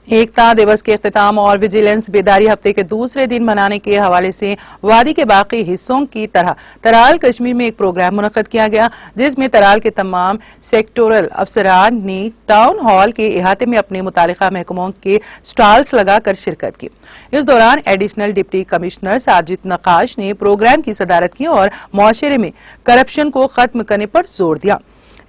एकता दिवस के इख्तिताम और विजिलेंस बेदारी हफ्ते के दूसरे दिन मनाने के हवाले से वादी के बाकी हिस्सों की तरह तराल कश्मीर में एक प्रोग्राम मुनक्कद किया गया, जिसमें तराल के तमाम सेक्टोरल अफसरान ने टाउन हॉल के इहाते में अपने मुतालिका महकमों के स्टॉल्स लगाकर शिरकत की। इस दौरान additional deputy commissioner Sajid Nakkash ने प्रोग्राम की सदारत की और मुआशरे में करप्शन को खत्म करने पर जोर दिया।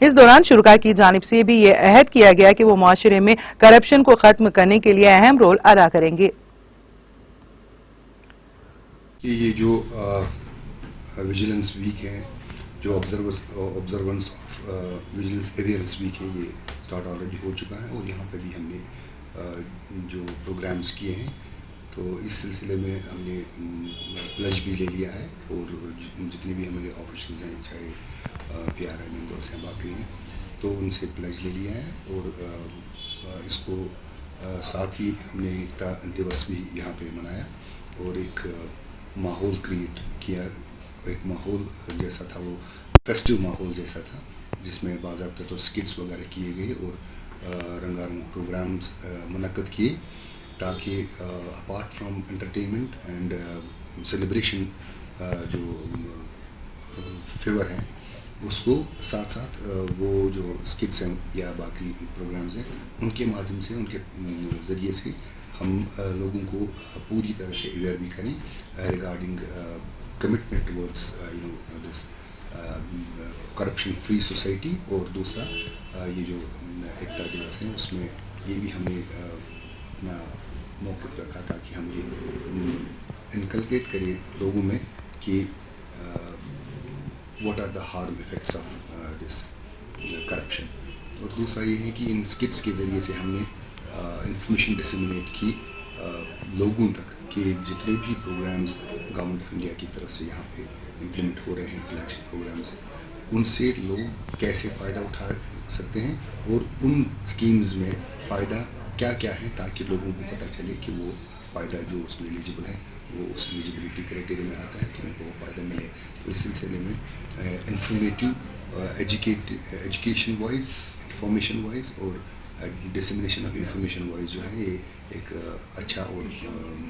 इस दौरान शुरा की जानिब से भी ये अहद किया गया कि वो मुआशरे में करप्शन को खत्म करने के लिए अहम रोल अदा करेंगे। ये जो विजिलेंस वीक है, जो observance of vigilance awareness week है, ये स्टार्ट ऑलरेडी हो चुका है और यहाँ पे भी हमने जो प्रोग्राम्स किए हैं, तो इस सिलसिले में हमने प्लेज भी ले लिया है और जितने भी हमारे ऑफिशियल्स हैं, चाहे PRI मेंबर्स हैं, बाकी हैं, तो उनसे प्लेज ले लिया है और इसको साथ ही हमने एकता दिवस भी यहाँ पे मनाया और एक माहौल क्रिएट किया। एक माहौल जैसा था, वो फेस्टिव माहौल जैसा था, जिसमें बाज़ाब्ता तो स्किट्स वगैरह किए गए और रंगारंग प्रोग्राम्स मुनक्कद किए, ताकि apart from entertainment and celebration जो फेवर है, उसको साथ साथ वो जो स्किट्स हैं या बाकी प्रोग्राम्स हैं, उनके माध्यम से, उनके ज़रिए से हम लोगों को पूरी तरह से अवेयर भी करें regarding commitment towards this corruption free society. और दूसरा ये जो एकता दिवस है, उसमें ये भी हमने अपना मौक़िफ़ रखा था कि हम ये इनकलकेट करें लोगों में कि what are the harm effects of this corruption। और दूसरा ये है कि इन स्किट्स के ज़रिए से हमने इंफॉर्मेशन डिसमिनेट की लोगों तक कि जितने भी प्रोग्राम्स गवर्नमेंट ऑफ इंडिया की तरफ से यहाँ पे इम्प्लीमेंट हो रहे हैं, फ्लैगशिप प्रोग्राम्स हैं, उनसे लोग कैसे फ़ायदा उठा सकते हैं और उन स्कीम्स में फ़ायदा क्या क्या है, ताकि लोगों को पता चले कि वो फ़ायदा जो उसमें एलिजिबल है, वो उस एलिजिबिलिटी क्राइटेरिया में आता है, तो उनको वो फ़ायदा मिले। तो इस सिलसिले में informative education wise, information wise और डिसमिनेशन ऑफ इंफॉर्मेशन वाइज जो है, ये एक अच्छा और